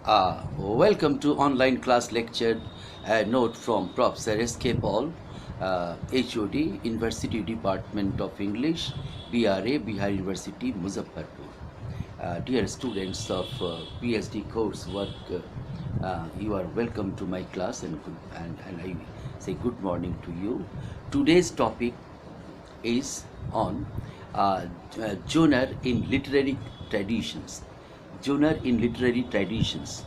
Welcome to online class lecture note from Professor S.K. Paul, HOD, University Department of English, BRA, Bihar University, Muzaffarpur. Dear students of PhD coursework, you are welcome to my class and I say good morning to you. Today's topic is on genre in literary traditions. Genre in literary traditions.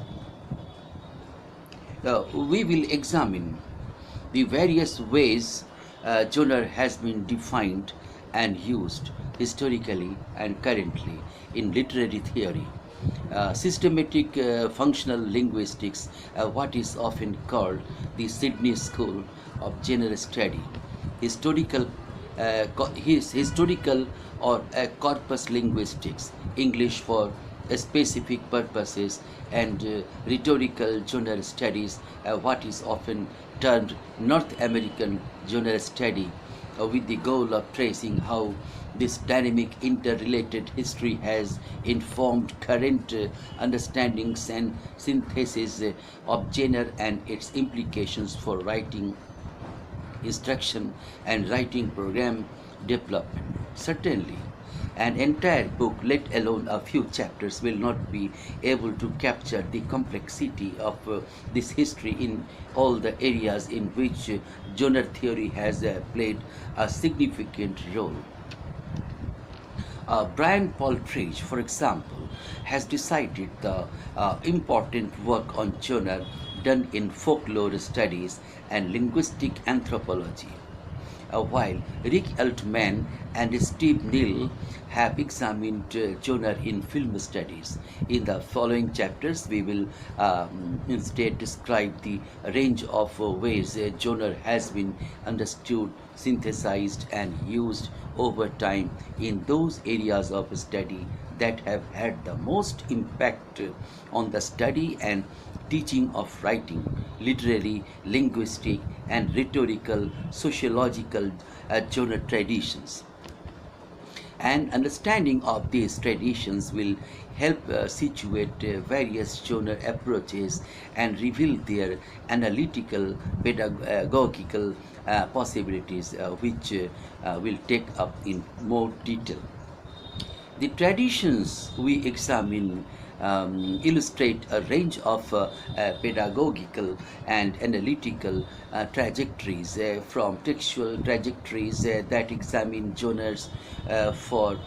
We will examine the various ways genre has been defined and used historically and currently in literary theory. Systematic functional linguistics, what is often called the Sydney School of Genre Study, historical or corpus linguistics, English for specific purposes, and rhetorical genre studies, what is often termed North American genre study, with the goal of tracing how this dynamic interrelated history has informed current understandings and synthesis of genre and its implications for writing instruction and writing program development. Certainly, an entire book, let alone a few chapters, will not be able to capture the complexity of this history in all the areas in which genre theory has played a significant role. Brian Paltridge, for example, has decided the important work on genre done in folklore studies and linguistic anthropology, while Rick Altman and Steve Neal have examined genre in film studies. In the following chapters, we will instead describe the range of ways genre has been understood, synthesized, and used over time in those areas of study that have had the most impact on the study and teaching of writing, literary, linguistic, and rhetorical, sociological genre traditions. And understanding of these traditions will help situate various genre approaches and reveal their analytical, pedagogical possibilities, which we'll take up in more detail. The traditions we examine illustrate a range of pedagogical and analytical trajectories, from textual trajectories that examine genres for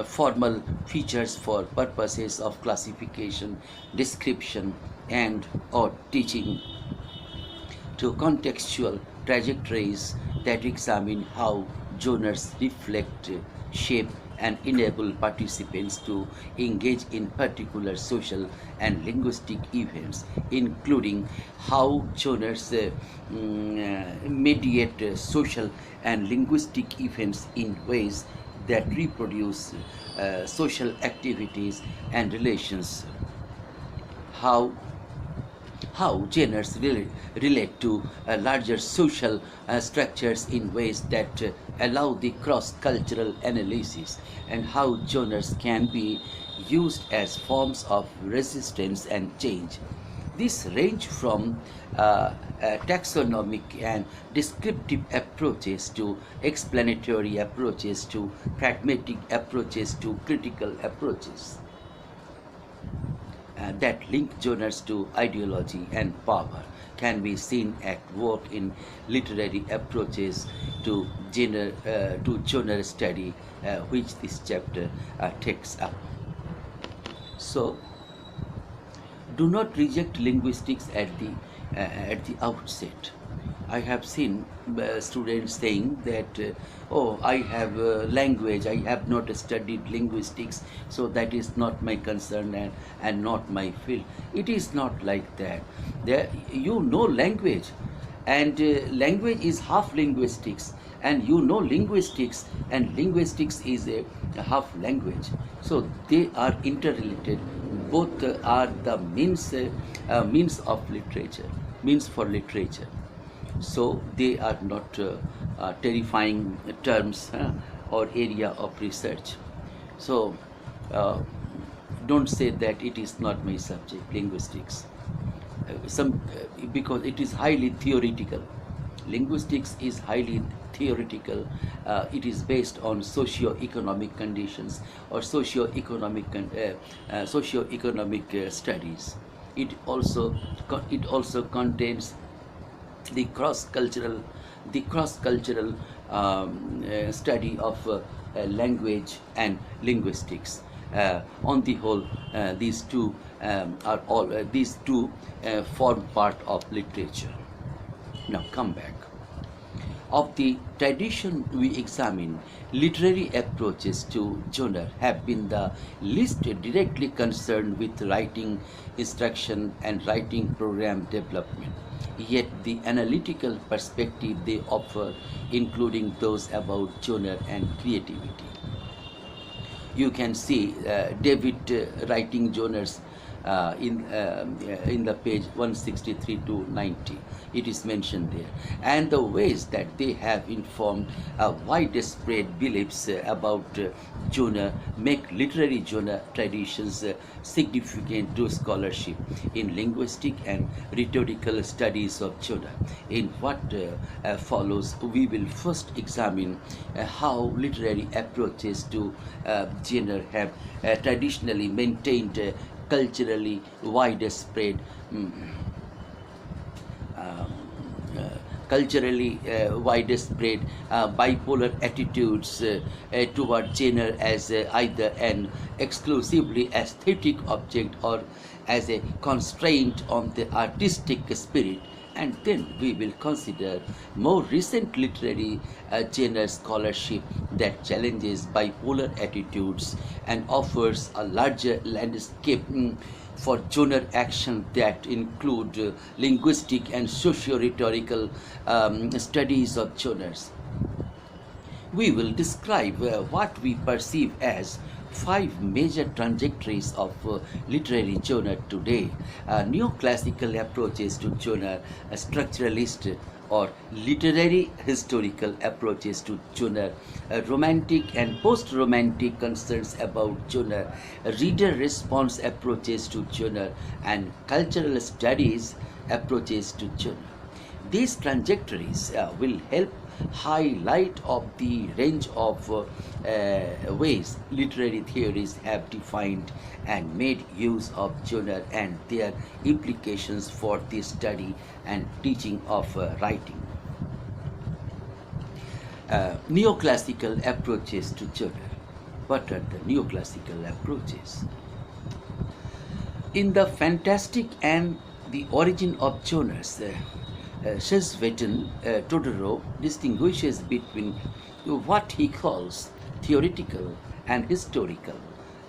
formal features for purposes of classification, description, and or teaching, to contextual trajectories that examine how genres reflect, shape, and enable participants to engage in particular social and linguistic events, including how genres mediate social and linguistic events in ways that reproduce social activities and relations, how genres relate to larger social structures in ways that allow the cross-cultural analysis, and how genres can be used as forms of resistance and change. This range from taxonomic and descriptive approaches to explanatory approaches to pragmatic approaches to critical approaches that link genres to ideology and power can be seen at work in literary approaches to genre study, which this chapter takes up. So, do not reject linguistics at the outset. I have seen students saying that, oh, I have language, I have not studied linguistics, so that is not my concern and not my field. It is not like that. You know language, and language is half linguistics, and you know linguistics, and linguistics is a half language. So they are interrelated. Both are the means of literature, means for literature. So they are not terrifying terms or area of research. So don't say that it is not my subject, linguistics. Because it is highly theoretical. Linguistics is highly theoretical. It is based on socio-economic conditions or socio-economic studies. It also contains the cross cultural study of language and linguistics. On the whole, these two form part of literature. Now come back. Of the tradition we examine, literary approaches to genre have been the least directly concerned with writing instruction and writing program development. Yet the analytical perspective they offer, including those about genre and creativity. You can see David writing genres in the page 163 to 90. It is mentioned there, and the ways that they have informed widespread beliefs about genre make literary genre traditions significant to scholarship in linguistic and rhetorical studies of genre. In what follows, we will first examine how literary approaches to genre have traditionally maintained culturally widespread mm, um, bipolar attitudes toward genre as either an exclusively aesthetic object or as a constraint on the artistic spirit. And then we will consider more recent literary genre scholarship that challenges bipolar attitudes and offers a larger landscape for genre action that include linguistic and socio-rhetorical studies of genres. We will describe what we perceive as five major trajectories of literary genre today. Neoclassical approaches to genre, structuralist or literary historical approaches to genre, romantic and post-romantic concerns about genre, reader response approaches to genre, and cultural studies approaches to genre. These trajectories will help highlight of the range of ways literary theories have defined and made use of genre and their implications for the study and teaching of writing. Neoclassical approaches to genre. What are the neoclassical approaches? In The Fantastic and the Origin of Genres, Shezvetin Todorov distinguishes between what he calls theoretical and historical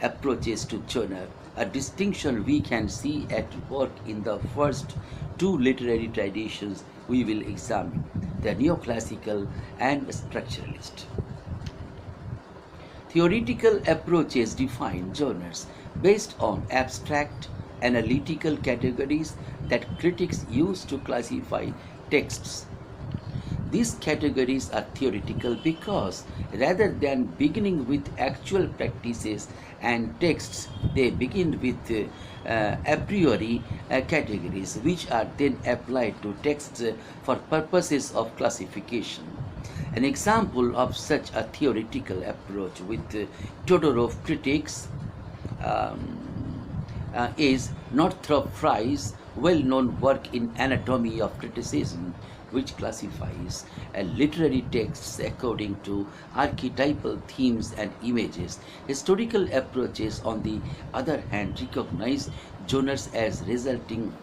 approaches to genre, a distinction we can see at work in the first two literary traditions we will examine, the neoclassical and structuralist. Theoretical approaches define genres based on abstract analytical categories that critics use to classify texts. These categories are theoretical because rather than beginning with actual practices and texts, they begin with a priori categories which are then applied to texts for purposes of classification. An example of such a theoretical approach with Todorov critics is Northrop Frye's well-known work in Anatomy of Criticism, which classifies literary texts according to archetypal themes and images. Historical approaches, on the other hand, recognize genres as resulting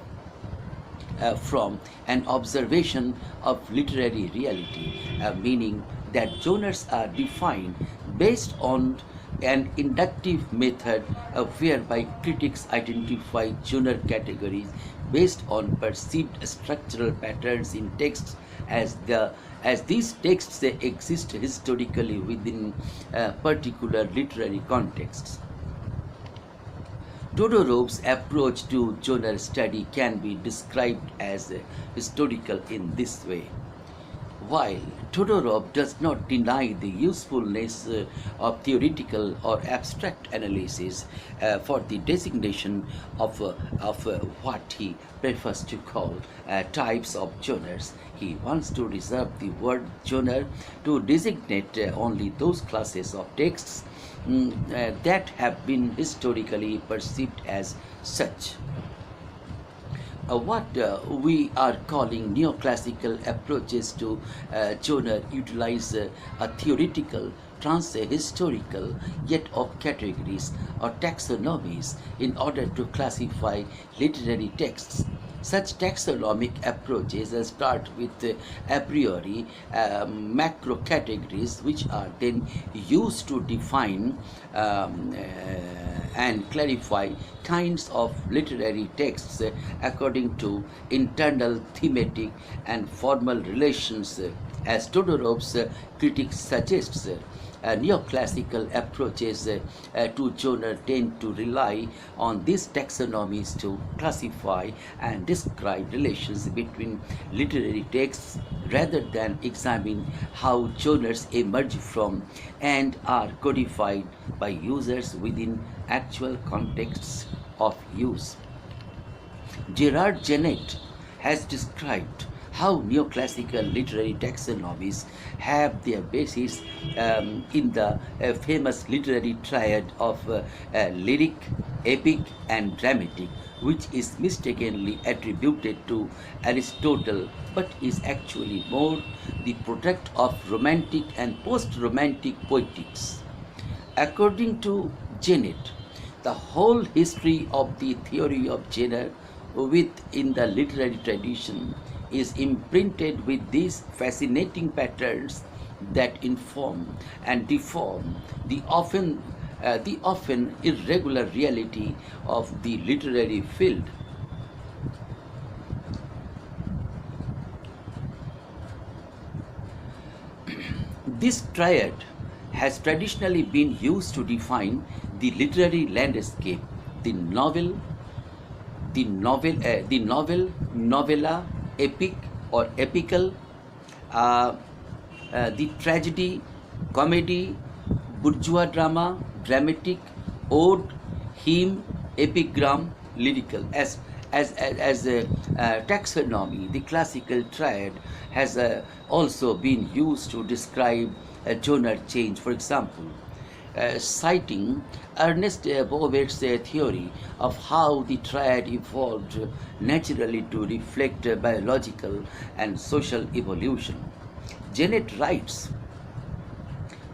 from an observation of literary reality, meaning that genres are defined based on an inductive method whereby critics identify genre categories based on perceived structural patterns in texts as these texts exist historically within particular literary contexts. Todorov's approach to genre study can be described as historical in this way. While Todorov does not deny the usefulness of theoretical or abstract analysis for the designation of what he prefers to call types of genres, he wants to reserve the word genre to designate only those classes of texts that have been historically perceived as such. What we are calling neoclassical approaches to genre utilize a theoretical, trans-historical, yet of categories or taxonomies in order to classify literary texts. Such taxonomic approaches start with a priori macro categories, which are then used to define and clarify kinds of literary texts according to internal thematic and formal relations. As Todorov's critic suggests, neoclassical approaches to genre tend to rely on these taxonomies to classify and describe relations between literary texts rather than examine how genres emerge from and are codified by users within actual contexts of use. Gerard Genet has described how neoclassical literary taxonomies have their basis in the famous literary triad of lyric, epic, and dramatic, which is mistakenly attributed to Aristotle but is actually more the product of romantic and post romantic poetics. According to Janet, the whole history of the theory of genre within the literary tradition is imprinted with these fascinating patterns that inform and deform the often irregular reality of the literary field. This triad has traditionally been used to define the literary landscape, the novel, novella, epic or epical, uh, the tragedy, comedy, bourgeois drama, dramatic, ode, hymn, epigram, lyrical. As a taxonomy, the classical triad has also been used to describe a genre change. For example, citing Ernest Bobet's theory of how the triad evolved naturally to reflect biological and social evolution. Janet writes,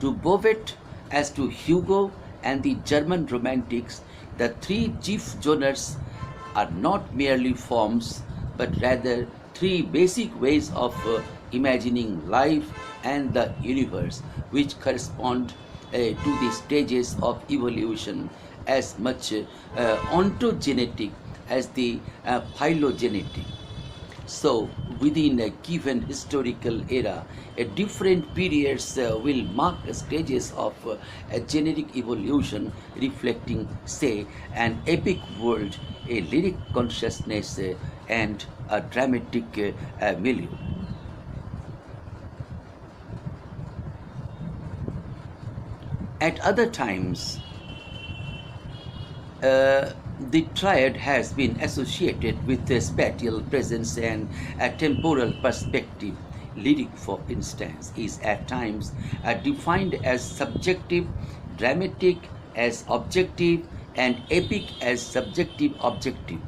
to Bovet as to Hugo and the German Romantics, the three chief genres are not merely forms but rather three basic ways of imagining life and the universe, which correspond to the stages of evolution as much ontogenetic as the phylogenetic. So, within a given historical era, different periods will mark stages of a generic evolution reflecting, say, an epic world, a lyric consciousness, and a dramatic milieu. At other times, the triad has been associated with a spatial presence and a temporal perspective. Lyric, for instance, is at times defined as subjective, dramatic as objective, and epic as subjective objective.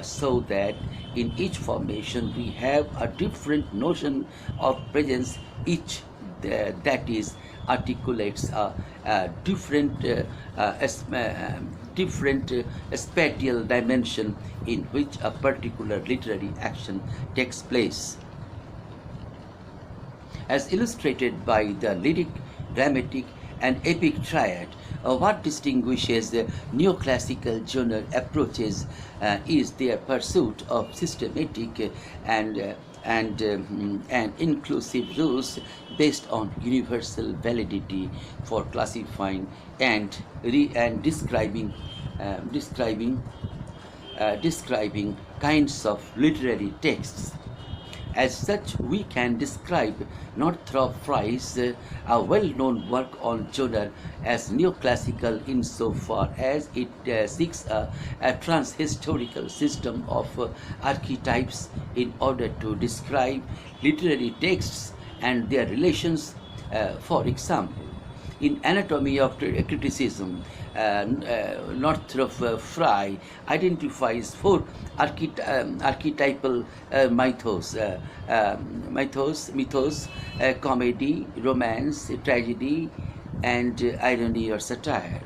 So that in each formation we have a different notion of presence, each that is articulates a different spatial dimension in which a particular literary action takes place, as illustrated by the lyric, dramatic, and epic triad. What distinguishes the neoclassical genre approaches is their pursuit of systematic and inclusive rules based on universal validity for classifying and describing kinds of literary texts. As such, we can describe Northrop Frye's a well-known work on genre as neoclassical insofar as it seeks a transhistorical system of archetypes in order to describe literary texts and their relations. For example, in Anatomy of Criticism, Northrop Frye identifies four archetypal mythos, comedy, romance, tragedy, and irony or satire.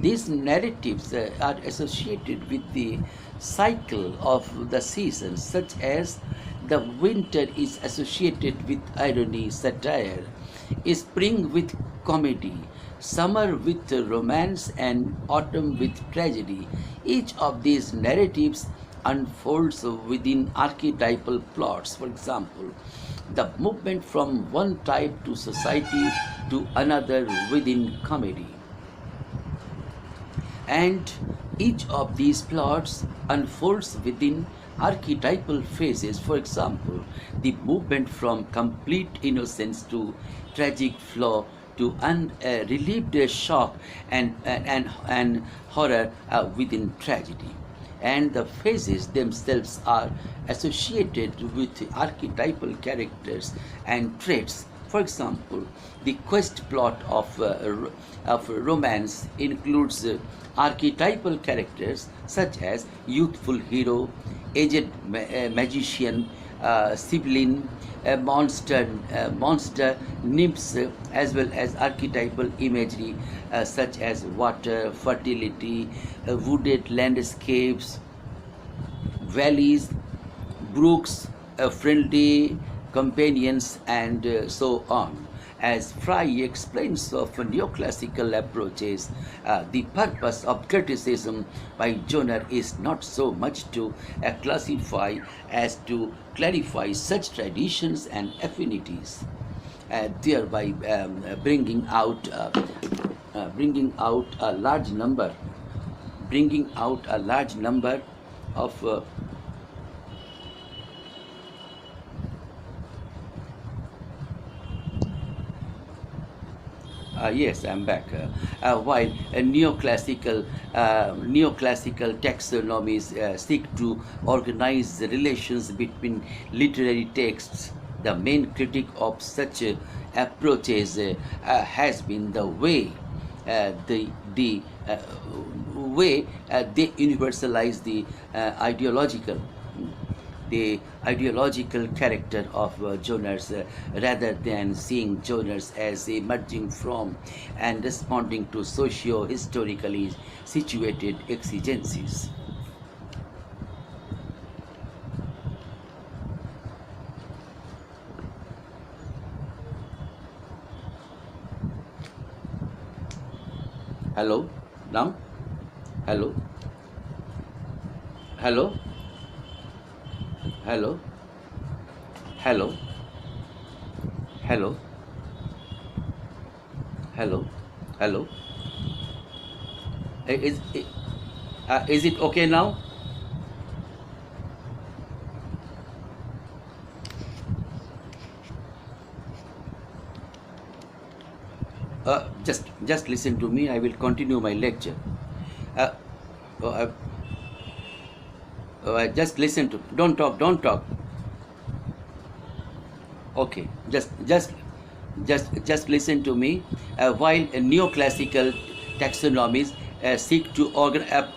These narratives are associated with the cycle of the seasons, such as the winter is associated with irony, satire, spring with comedy, summer with romance, and autumn with tragedy. Each of these narratives unfolds within archetypal plots. For example, the movement from one type to society to another within comedy. And each of these plots unfolds within archetypal phases. For example, the movement from complete innocence to tragic flaw to unrelieved shock and horror within tragedy. And the phases themselves are associated with archetypal characters and traits. For example, the quest plot of romance includes archetypal characters such as youthful hero, aged magician, sibling, monster nymphs, as well as archetypal imagery such as water, fertility, wooded landscapes, valleys, brooks, friendly companions, and so on. As Fry explains of neoclassical approaches, the purpose of criticism by genre is not so much to classify as to clarify such traditions and affinities, thereby bringing out a large number of yes, I'm back. While neoclassical taxonomies seek to organize the relations between literary texts, the main critique of such approaches has been the way the way they universalize the ideological character of genres rather than seeing genres as emerging from and responding to socio-historically situated exigencies. Hello? Now? Hello? Hello? Hello? Hello? Hello? Hello? Hello? Is it okay now? Just listen to me. I will continue my lecture. Uh, uh, just listen to. Don't talk. Don't talk. Okay. Just listen to me. While neoclassical taxonomies seek to organize.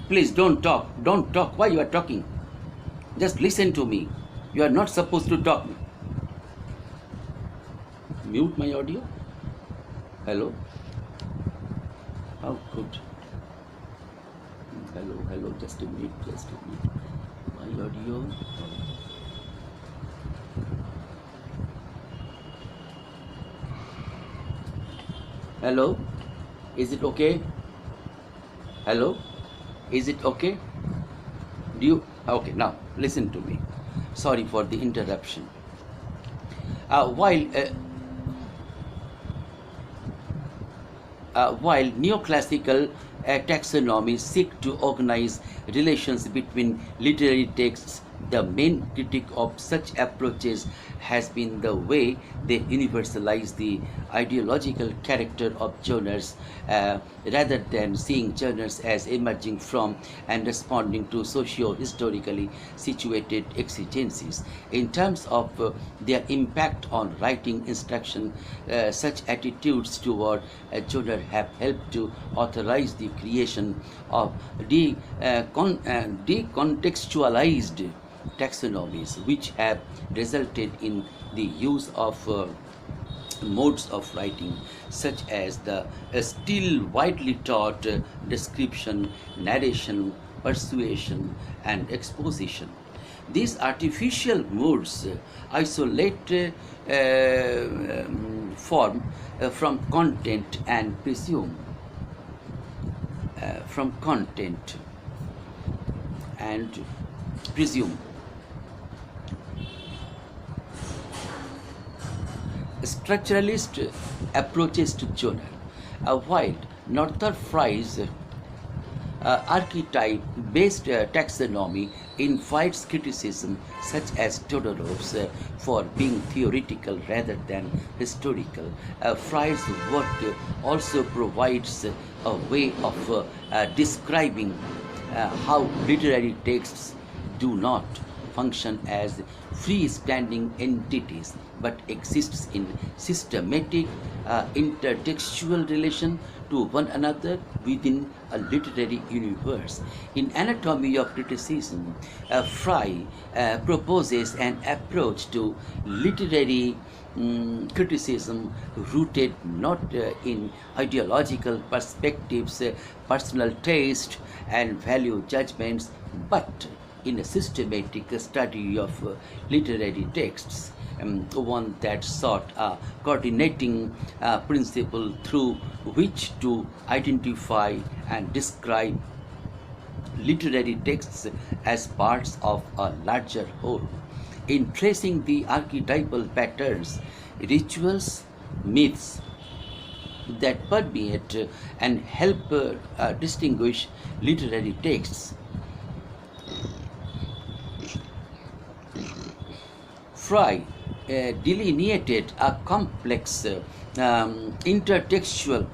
Please don't talk. Don't talk. Why you are talking? Just listen to me. You are not supposed to talk. Mute my audio. Hello? How good. Hello, just a minute. My audio. Hello? Is it okay? Hello? Is it okay? Do you? Okay, now listen to me. Sorry for the interruption. While neoclassical taxonomies seek to organize relations between literary texts, The main critique of such approaches has been the way they universalize the ideological character of genres rather than seeing genres as emerging from and responding to socio-historically situated exigencies. In terms of their impact on writing instruction, such attitudes toward a genre have helped to authorize the creation of decontextualized taxonomies, which have resulted in the use of modes of writing such as the still widely taught description, narration, persuasion, and exposition. These artificial modes isolate form from content and presume from content and presume structuralist approaches to genre, while Northrop Frye's archetype-based taxonomy invites criticism such as Todorov's for being theoretical rather than historical. Frye's work also provides a way of describing how literary texts do not function as freestanding entities but exists in systematic intertextual relation to one another within a literary universe. In Anatomy of Criticism, Frye proposes an approach to literary criticism rooted not in ideological perspectives, personal taste, and value judgments, but in a systematic study of literary texts, one that sought a coordinating principle through which to identify and describe literary texts as parts of a larger whole. In tracing the archetypal patterns, rituals, myths that permeate and help distinguish literary texts, Frye delineated a complex intertextual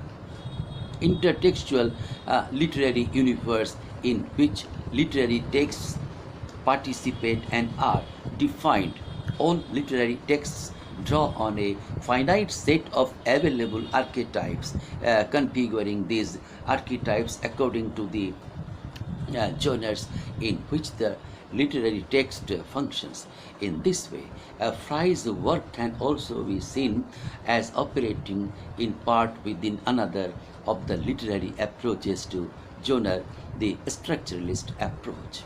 literary universe in which literary texts participate and are defined. All literary texts draw on a finite set of available archetypes, configuring these archetypes according to the genres in which the literary text functions. In this way, Frye's work can also be seen as operating in part within another of the literary approaches to genre, the structuralist approach.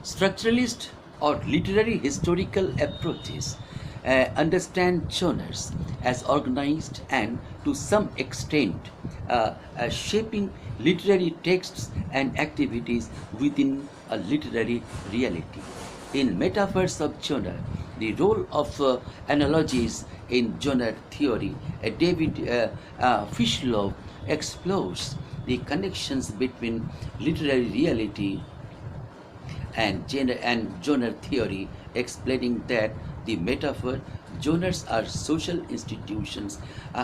Structuralist or literary historical approaches understand genres as organized and to some extent shaping literary texts and activities within a literary reality. In Metaphors of Genre, the role of analogies in genre theory, David Fishlove explores the connections between literary reality and genre theory, explaining that the metaphor genres are social institutions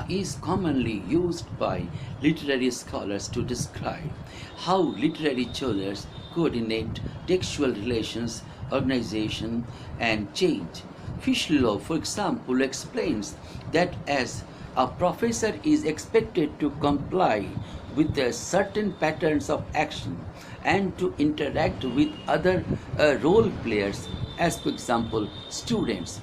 is commonly used by literary scholars to describe how literary genres coordinate textual relations, organization, and change. Fishlaw, for example, explains that as a professor is expected to comply with certain patterns of action and to interact with other role players, as for example students,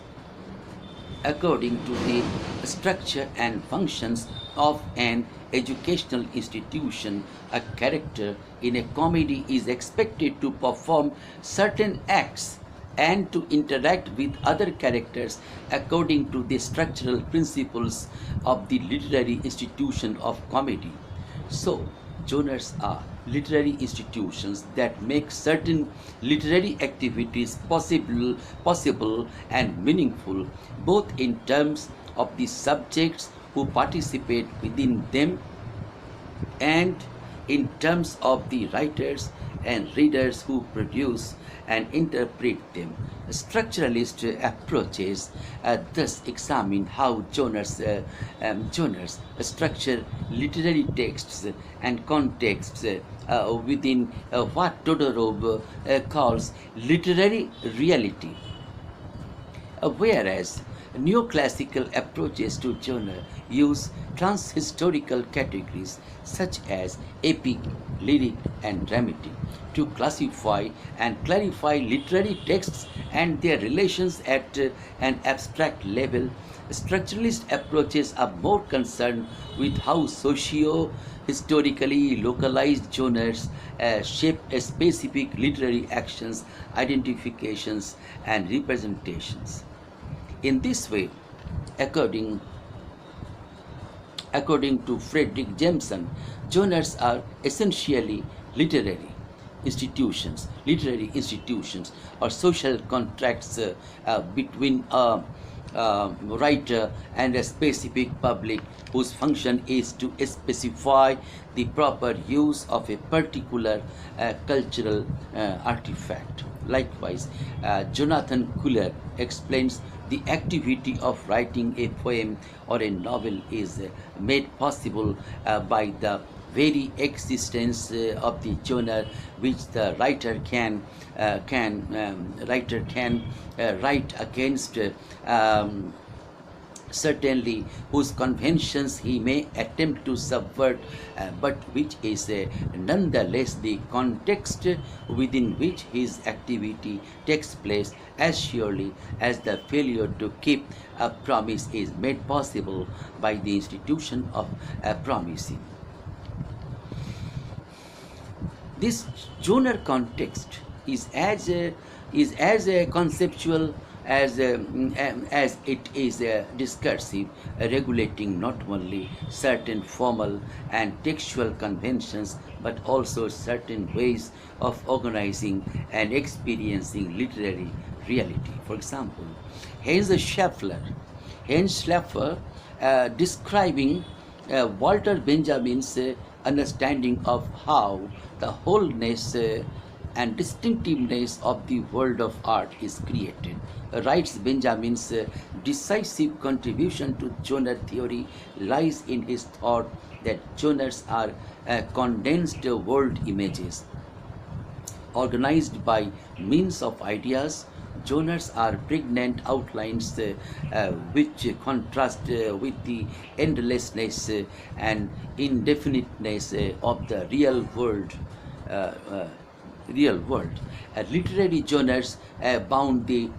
according to the structure and functions of an educational institution, a character in a comedy is expected to perform certain acts and to interact with other characters according to the structural principles of the literary institution of comedy. So, genres are literary institutions that make certain literary activities possible and meaningful, both in terms of the subjects who participate within them and in terms of the writers and readers who produce and interpret them. Structuralist approaches thus examine how genres structure literary texts and contexts within what Todorov calls literary reality. Whereas neoclassical approaches to genre use transhistorical categories such as epic, lyric, and dramatic to classify and clarify literary texts and their relations at an abstract level. Structuralist approaches are more concerned with how socio historically localized genres shape a specific literary actions, identifications, and representations. In this way, according, according to Frederick Jameson, genres are essentially literary institutions or social contracts between a writer and a specific public whose function is to specify the proper use of a particular cultural artifact. Likewise, Jonathan Kuller explains the activity of writing a poem or a novel is made possible by the very existence of the genre which the writer can write against, certainly whose conventions he may attempt to subvert, but which is nonetheless the context within which his activity takes place, as surely as the failure to keep a promise is made possible by the institution of promising. This genre context is as conceptual as it is discursive, regulating not only certain formal and textual conventions but also certain ways of organizing and experiencing literary reality. For example, Heinz Schaeffler, describing Walter Benjamin's understanding of how the wholeness and distinctiveness of the world of art is created. Writes Benjamin's decisive contribution to genre theory lies in his thought that genres are condensed world images organized by means of ideas. Genres are pregnant outlines which contrast with the endlessness and indefiniteness of the uh, uh, real world. Literary genres bound the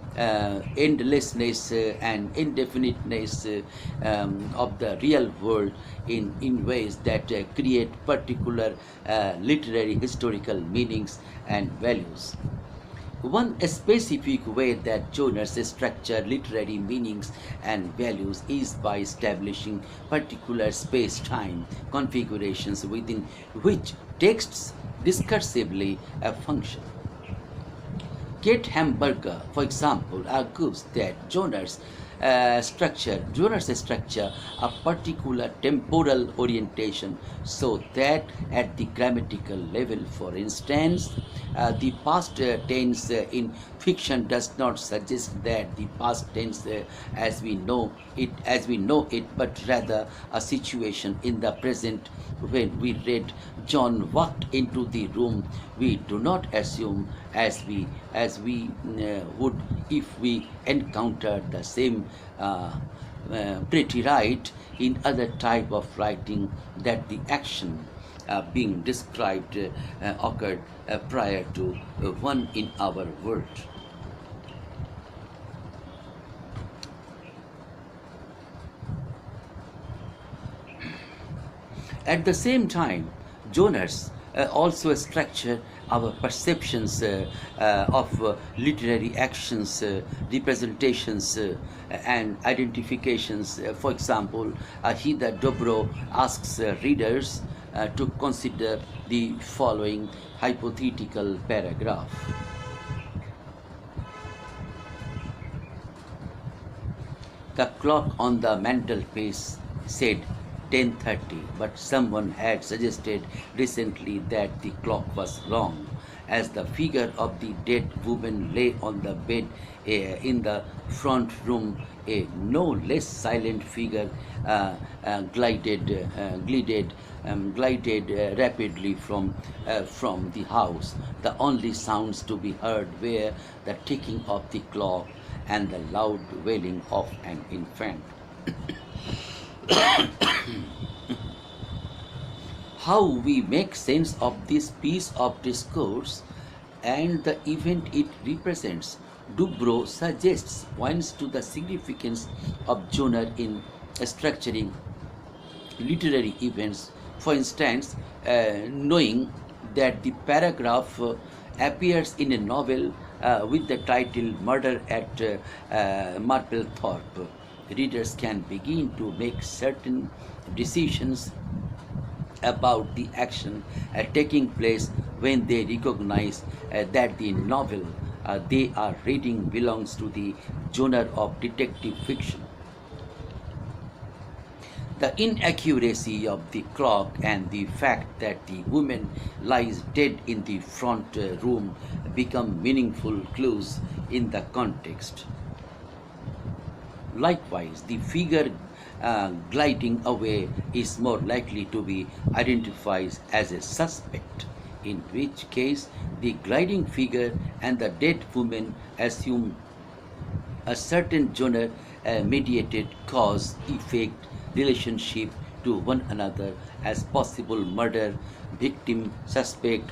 endlessness and indefiniteness of the real world in ways that create particular literary historical meanings and values. One specific way that genres structure literary meanings and values is by establishing particular space-time configurations within which texts discursively function. Kate Hamburger, for example, argues that genres structure a particular temporal orientation so that at the grammatical level, for instance, the past tense in fiction does not suggest that the past tense as we know it, but rather a situation in the present. When we read John walked into the room, we do not assume as we would if we encountered the same pretty right in other type of writing that the action being described occurred prior to one in our world. At the same time, genres also structure our perceptions of literary actions, representations, and identifications. For example, Hida Dobro asks readers to consider the following hypothetical paragraph. The clock on the mantelpiece said 10:30, but someone had suggested recently that the clock was wrong, as the figure of the dead woman lay on the bed in the front room. A no less silent figure glided rapidly from the house. The only sounds to be heard were the ticking of the clock and the loud wailing of an infant. How we make sense of this piece of discourse and the event it represents, Dubrow suggests points to the significance of genre in structuring literary events. For instance, knowing that the paragraph appears in a novel with the title Murder at Marplethorpe, readers can begin to make certain decisions about the action taking place when they recognize that the novel they are reading belongs to the genre of detective fiction. The inaccuracy of the clock and the fact that the woman lies dead in the front room become meaningful clues in the context. Likewise, the figure gliding away is more likely to be identified as a suspect, in which case the gliding figure and the dead woman assume a certain genre mediated cause effect relationship to one another as possible murder, victim, suspect.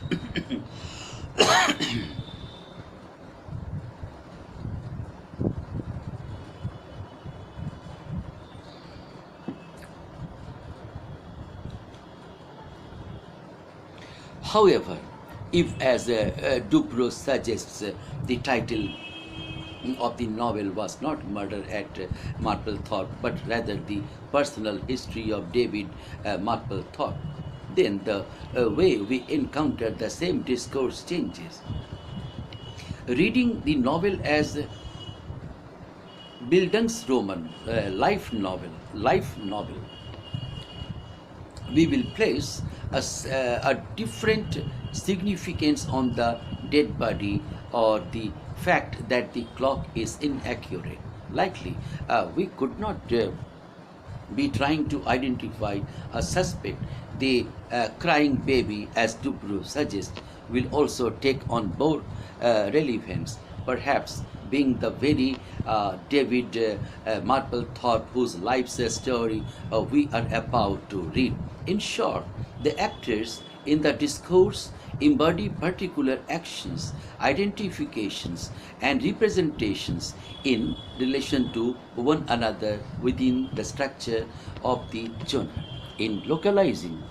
However, if, as Dubrow suggests, the title of the novel was not Murder at Marplethorpe, but rather the personal history of David Marplethorpe, then the way we encounter the same discourse changes. Reading the novel as Bildungsroman, life novel, we will place a different significance on the dead body or the fact that the clock is inaccurate. Likely, we could not be trying to identify a suspect. The crying baby, as Dubrow suggests, will also take on more relevance, perhaps being the very David Marplethorpe whose life's story we are about to read. In short, the actors in the discourse embody particular actions, identifications, and representations in relation to one another within the structure of the genre. In localizing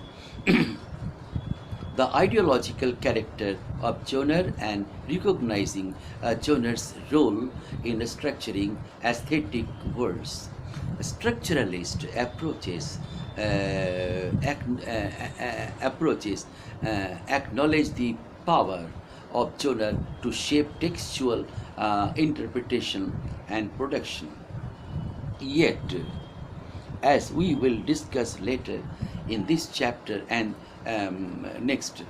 the ideological character of genre and recognizing a genre's role in structuring aesthetic worlds, structuralist approaches acknowledge the power of genre to shape textual interpretation and production. Yet, as we will discuss later in this chapter and next.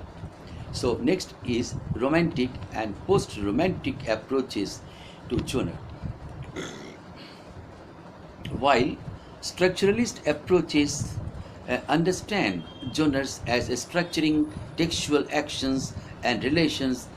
So, next is romantic and post romantic approaches to genre. While structuralist approaches understand genres as structuring textual actions and relations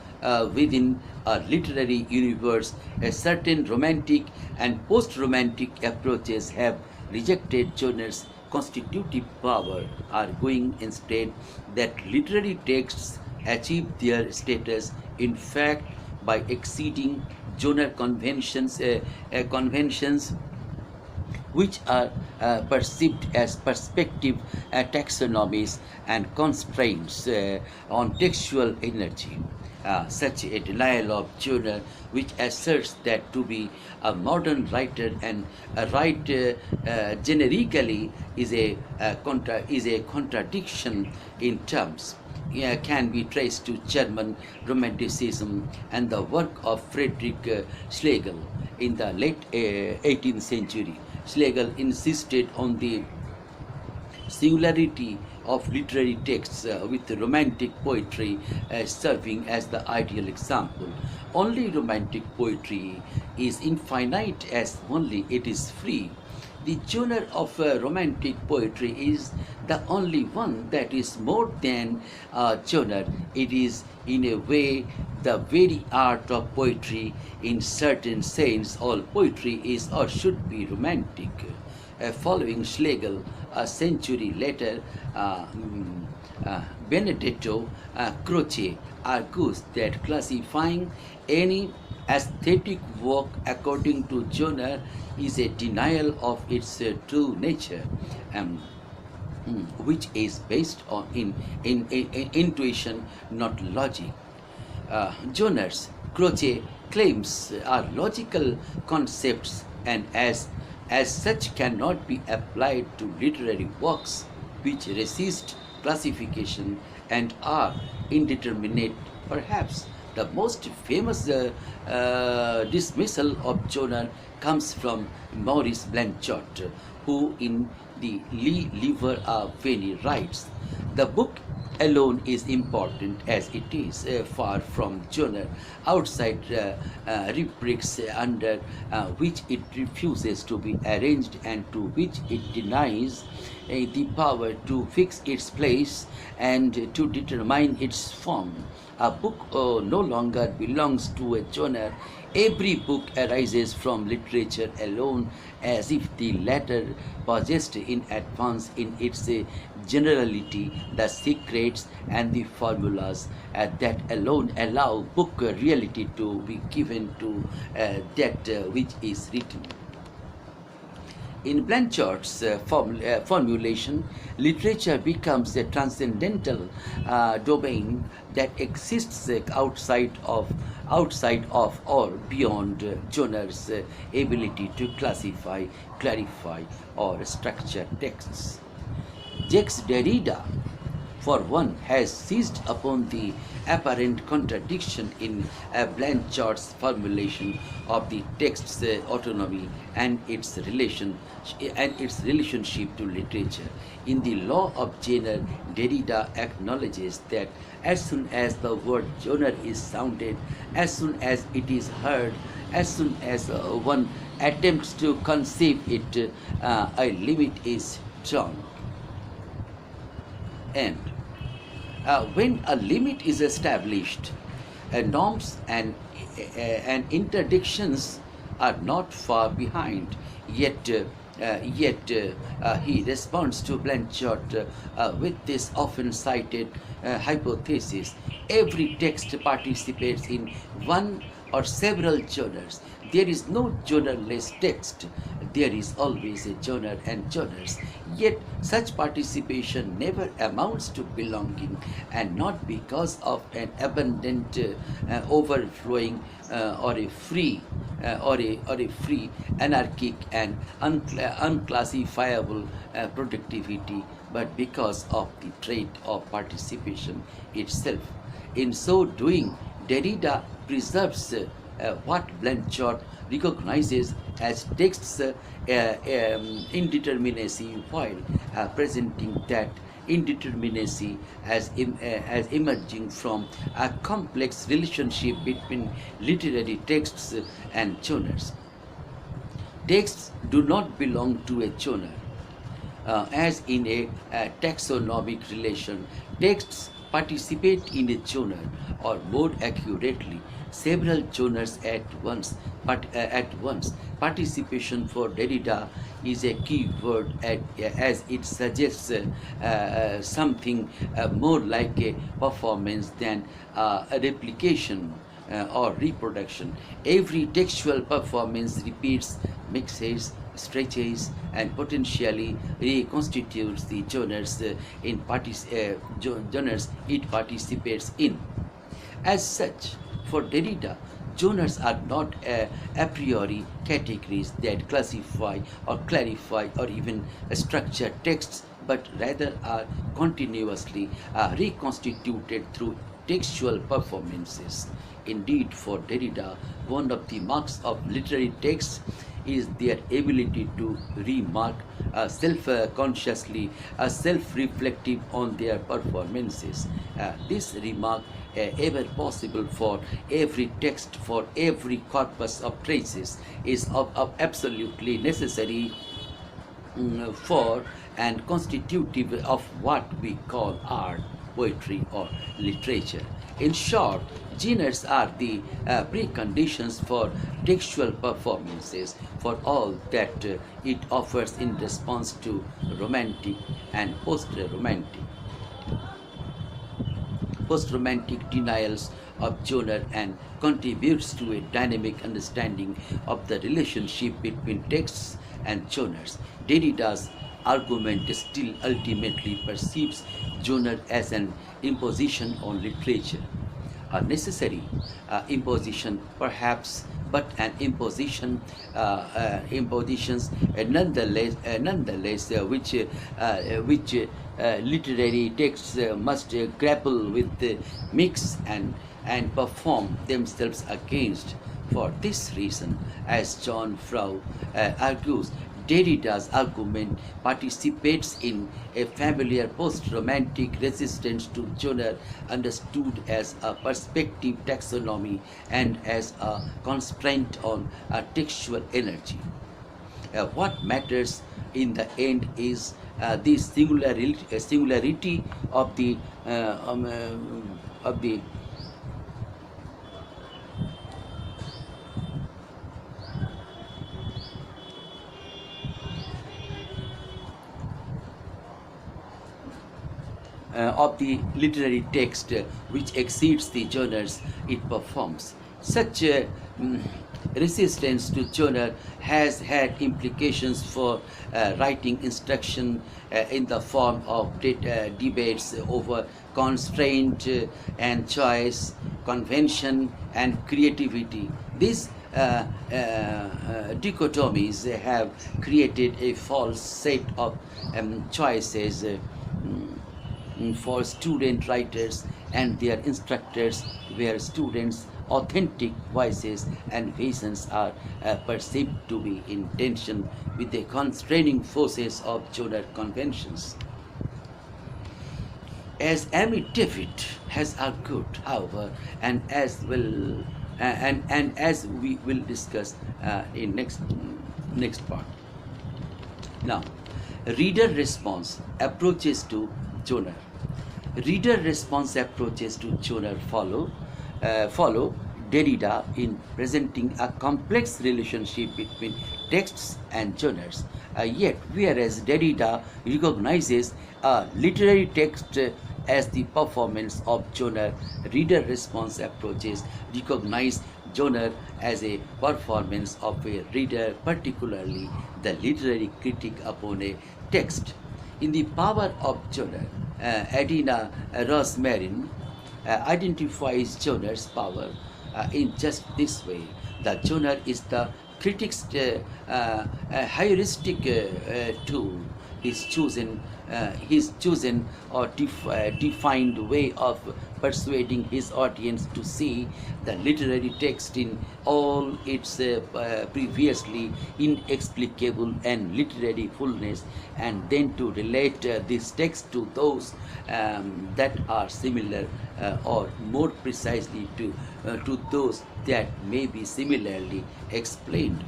within a literary universe, a certain romantic and post romantic approaches have rejected genres' constitutive power, arguing instead that literary texts achieve their status, in fact, by exceeding genre conventions which are perceived as perspective taxonomies and constraints on textual energy. Such a denial of genre, which asserts that to be a modern writer and write generically is a contradiction in terms, can be traced to German Romanticism and the work of Friedrich Schlegel in the late 18th century. Schlegel insisted on the singularity of literary texts with romantic poetry serving as the ideal example. Only romantic poetry is infinite as only it is free. The genre of romantic poetry is the only one that is more than a genre. It is, in a way, the very art of poetry. In certain sense, all poetry is or should be romantic. Following Schlegel, a century later, Benedetto Croce argues that classifying any aesthetic work according to genre is a denial of its true nature, um, which is based on in intuition, not logic. Genres, Croce claims, are logical concepts and as such cannot be applied to literary works which resist classification and are indeterminate. Perhaps the most famous dismissal of genre comes from Maurice Blanchard, who in the Liver a Veni writes, the book alone is important as it is far from genre outside rubrics under which it refuses to be arranged and to which it denies the power to fix its place and to determine its form. A book no longer belongs to a genre. Every book arises from literature alone, as if the latter possessed in advance in its generality the secrets and the formulas that alone allow book reality to be given to that which is written. In Blanchard's formulation, literature becomes a transcendental domain that exists outside of or beyond genre's ability to classify, clarify, or structure texts. Jacques Derrida, for one, has seized upon the apparent contradiction in Blanchard's formulation of the text's autonomy and its relationship to literature. In the law of genre, Derrida acknowledges that as soon as the word genre is sounded, as soon as it is heard, as soon as one attempts to conceive it, a limit is drawn. And when a limit is established, norms and interdictions are not far behind. Yet he responds to Blanchard with this often cited hypothesis: every text participates in one or several genres. There is no genreless text. There is always a genre and genres. Yet such participation never amounts to belonging, and not because of an abundant, overflowing, or a free, anarchic and unclassifiable productivity, but because of the trait of participation itself. In so doing, Derrida preserves what Blanchard recognizes as text's indeterminacy, while presenting that indeterminacy as emerging from a complex relationship between literary texts and genres. Texts do not belong to a genre. As in a taxonomic relation, texts participate in a genre, or more accurately, several genres at once. Participation for Derrida is a key word as it suggests something more like a performance than a replication or reproduction. Every textual performance repeats, mixes, stretches, and potentially reconstitutes the genres genres it participates in. As such, for Derrida, genres are not a priori categories that classify or clarify or even structure texts, but rather are continuously reconstituted through textual performances. Indeed, for Derrida, one of the marks of literary texts is their ability to remark self-consciously, self-reflective on their performances. This remark ever possible for every text, for every corpus of traces, is of absolutely necessary for and constitutive of what we call art, poetry, or literature. In short, genres are the preconditions for textual performances, for all that it offers in response to romantic and post-romantic denials of genre and contributes to a dynamic understanding of the relationship between texts and genres. Derrida's argument still ultimately perceives genre as an imposition on literature, a necessary imposition perhaps, but an impositions nonetheless which literary texts must grapple with, mix and perform themselves against. For this reason, as John Frau argues, Derrida's argument participates in a familiar post-romantic resistance to genre understood as a perspective taxonomy and as a constraint on textual energy. What matters in the end is the singularity of the of the literary text which exceeds the genres it performs. Such resistance to genre has had implications for writing instruction in the form of debates over constraint and choice, convention and creativity. These dichotomies have created a false set of choices for student writers and their instructors, where students' authentic voices and visions are perceived to be in tension with the constraining forces of genre conventions. As Amy David has argued, however, and as we will discuss in next part. Now, reader response approaches to genre. Reader response approaches to genre follow Derrida in presenting a complex relationship between texts and genres. Yet, whereas Derrida recognizes a literary text as the performance of genre, reader response approaches recognize genre as a performance of a reader, particularly the literary critic upon a text. In The Power of Genre, Adina Rosmarin identifies genre's power in just this way. The genre is the critic's heuristic tool, his chosen or defined way of persuading his audience to see the literary text in all its previously inexplicable and literary fullness, and then to relate this text to those that are similar, or more precisely to those that may be similarly explained.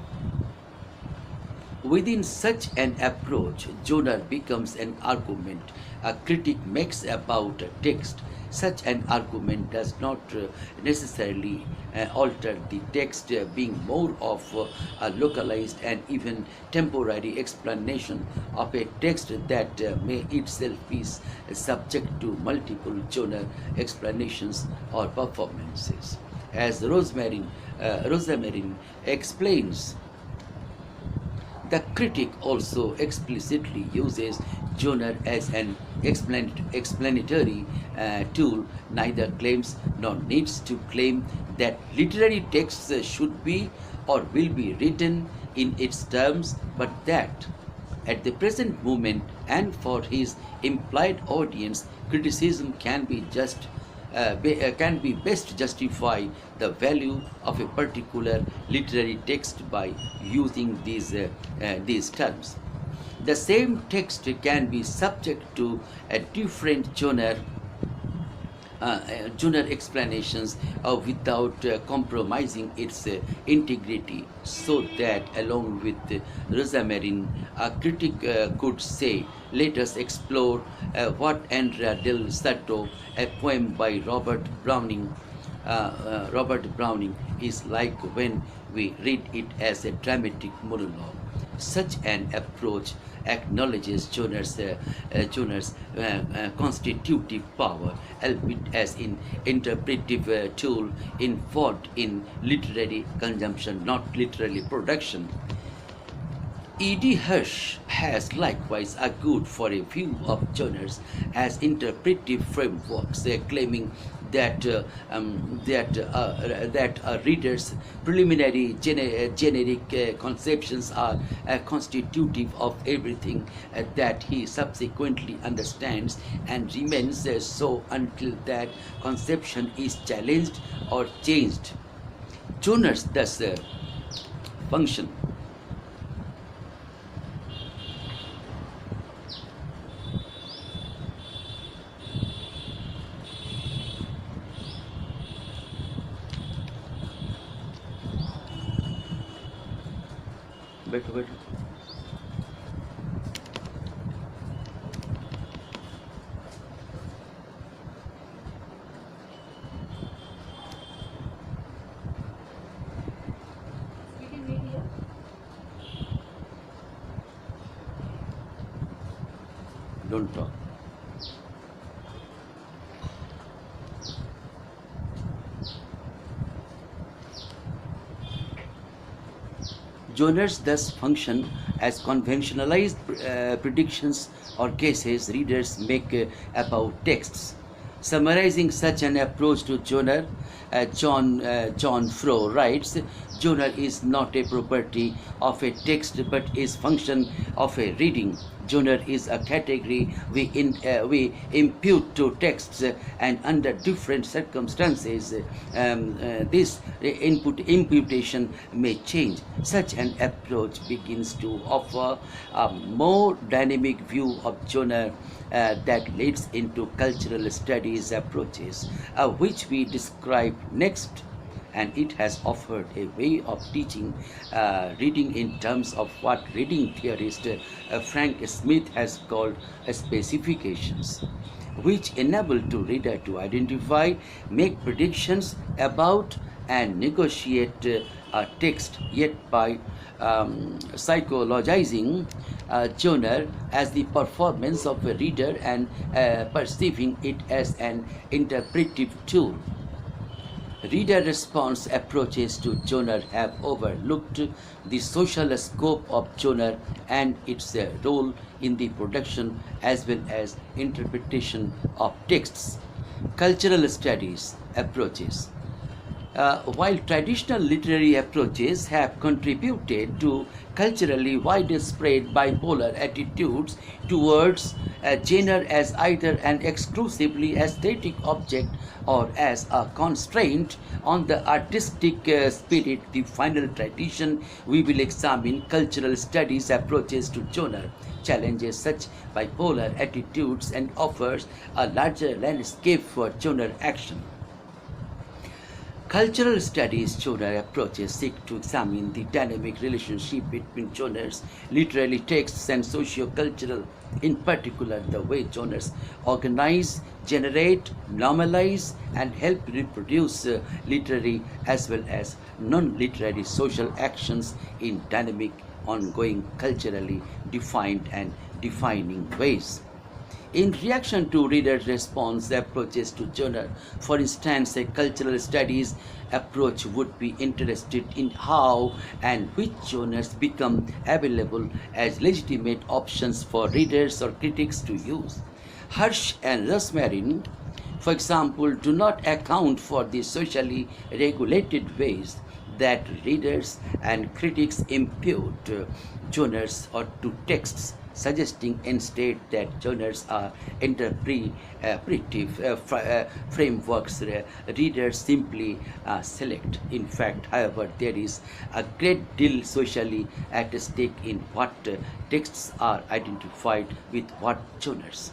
Within such an approach, genre becomes an argument a critic makes about a text. Such an argument does not necessarily alter the text, being more of a localized and even temporary explanation of a text that may itself be subject to multiple genre explanations or performances. As Rosemarin explains, the critic also explicitly uses genre as an explanatory tool, neither claims nor needs to claim that literary texts should be or will be written in its terms, but that at the present moment and for his implied audience, criticism can be just can be best justify the value of a particular literary text by using these terms. The same text can be subject to a different genre explanations without compromising its integrity, so that along with Rosamarin, a critic could say, let us explore what Andrea del Sarto, a poem by Robert Browning, is like when we read it as a dramatic monologue. Such an approach acknowledges genre's constitutive power, albeit as an interpretive tool involved in literary consumption, not literary production. E.D. Hirsch has likewise argued for a view of genres as interpretive frameworks, claiming that a reader's preliminary generic conceptions are constitutive of everything that he subsequently understands, and remains so until that conception is challenged or changed. Genres thus function. बैठो बैठो don't talk. Genres thus function as conventionalized predictions or guesses readers make about texts. Summarizing such an approach to genre, John Froh writes, genre is not a property of a text but is function of a reading. Genre is a category we impute to texts, and under different circumstances, this imputation may change. Such an approach begins to offer a more dynamic view of genre that leads into cultural studies approaches, which we describe next. And it has offered a way of teaching reading in terms of what reading theorist Frank Smith has called specifications, which enable the reader to identify, make predictions about, and negotiate a text, yet by psychologizing genre as the performance of a reader and perceiving it as an interpretive tool. Reader response approaches to genre have overlooked the social scope of genre and its role in the production as well as interpretation of texts. Cultural studies approaches. While traditional literary approaches have contributed to culturally widespread bipolar attitudes towards genre as either an exclusively aesthetic object or as a constraint on the artistic spirit, the final tradition we will examine, cultural studies approaches to genre, challenges such bipolar attitudes and offers a larger landscape for genre action. Cultural studies genre approaches seek to examine the dynamic relationship between genres, literary texts, and socio-cultural, in particular the way genres organize, generate, normalize, and help reproduce literary as well as non-literary social actions in dynamic, ongoing, culturally defined and defining ways. In reaction to readers' response approaches to genre, for instance, a cultural studies approach would be interested in how and which genres become available as legitimate options for readers or critics to use. Hirsch and Rosmarin, for example, do not account for the socially regulated ways that readers and critics impute genres or to texts, suggesting instead that genres are interpretive frameworks readers simply select. In fact, however, there is a great deal socially at stake in what texts are identified with what genres.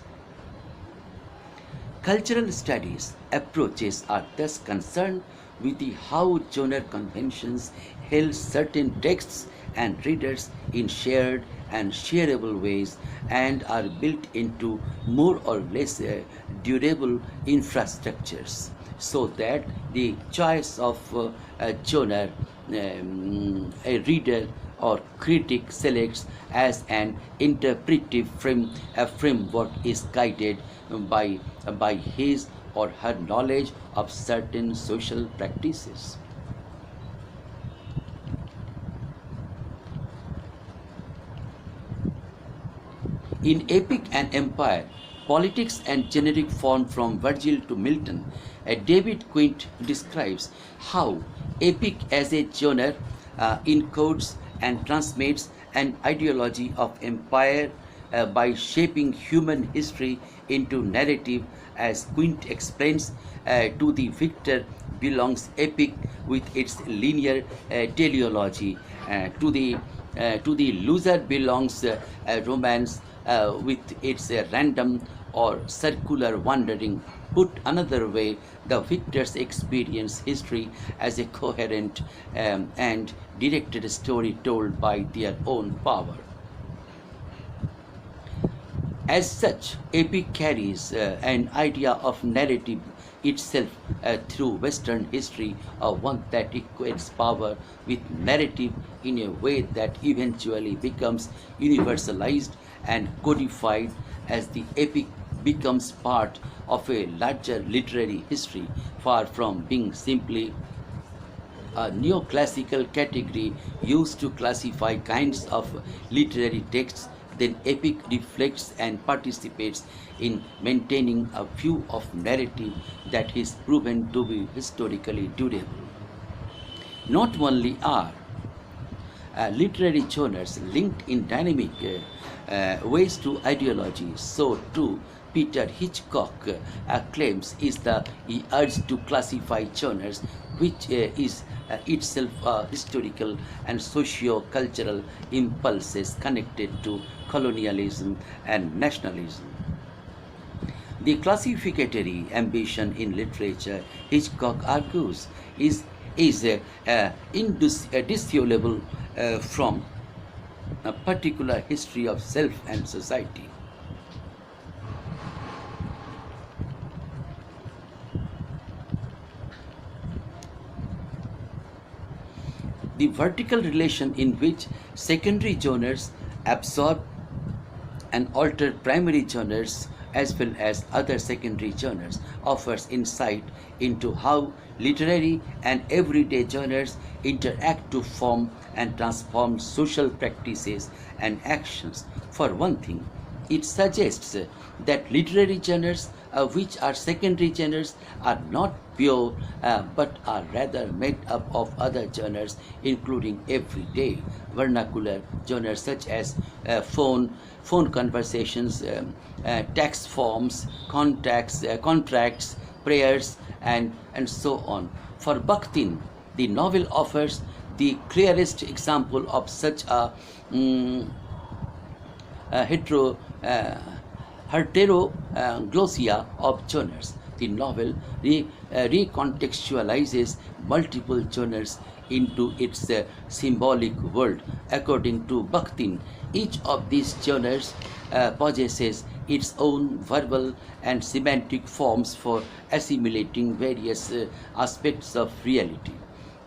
Cultural studies approaches are thus concerned with the how genre conventions held certain texts and readers in shared and shareable ways and are built into more or less durable infrastructures so that the choice of a genre a reader or critic selects as an interpretive framework is guided by his or her knowledge of certain social practices. In Epic and Empire, Politics and Generic form from Virgil to Milton, David Quint describes how epic as a genre encodes and transmits an ideology of empire by shaping human history into narrative. As Quint explains, to the victor belongs epic with its linear teleology, to the loser belongs romance with its random or circular wandering. Put another way, the victors experience history as a coherent and directed story told by their own power. As such, epic carries an idea of narrative itself through Western history, one that equates power with narrative in a way that eventually becomes universalized and codified as the epic becomes part of a larger literary history, far from being simply a neoclassical category used to classify kinds of literary texts. Then epic reflects and participates in maintaining a view of narrative that is proven to be historically durable. Not only are literary genres linked in dynamic ways to ideology, so too Peter Hitchcock claims is the urge to classify genres, which is itself historical and socio-cultural impulses connected to colonialism and nationalism. The classificatory ambition in literature, Hitchcock argues, is indissoluble from a particular history of self and society. The vertical relation in which secondary genres absorb and alter primary genres as well as other secondary genres offers insight into how literary and everyday genres interact to form and transform social practices and actions. For one thing, it suggests that literary genres, which are secondary genres, are not pure but are rather made up of other genres, including everyday vernacular genres such as phone conversations, text forms, contracts, prayers, and so on. For Bakhtin, the novel offers the clearest example of such a hetero heteroglossia of genres. The novel recontextualizes multiple genres into its symbolic world. According to Bakhtin, each of these genres possesses its own verbal and semantic forms for assimilating various aspects of reality.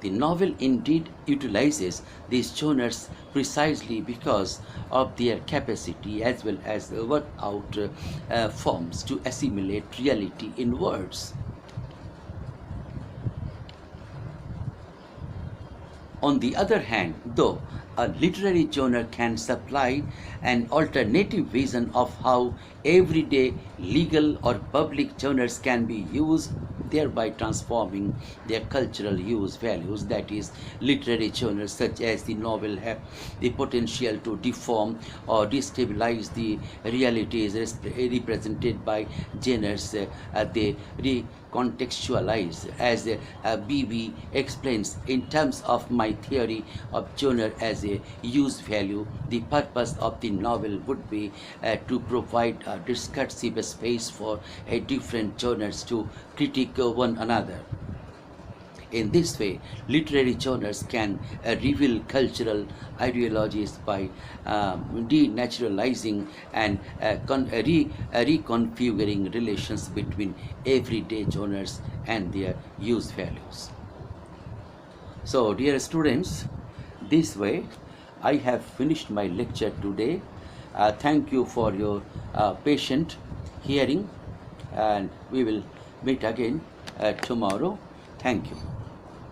The novel indeed utilizes these genres precisely because of their capacity as well as work out forms to assimilate reality in words. On the other hand, though, a literary genre can supply an alternative vision of how everyday legal or public genres can be used, thereby transforming their cultural use values. That is, literary genres such as the novel have the potential to deform or destabilize the realities represented by genres they recontextualize. As BB explains, in terms of my theory of genre as a use value, the purpose of the novel would be to provide a discursive space for different genres to critique one another. In this way, literary genres can reveal cultural ideologies by denaturalizing and reconfiguring relations between everyday genres and their use values. So, dear students, this way I have finished my lecture today. Thank you for your patient hearing, and we will meet again tomorrow. Thank you.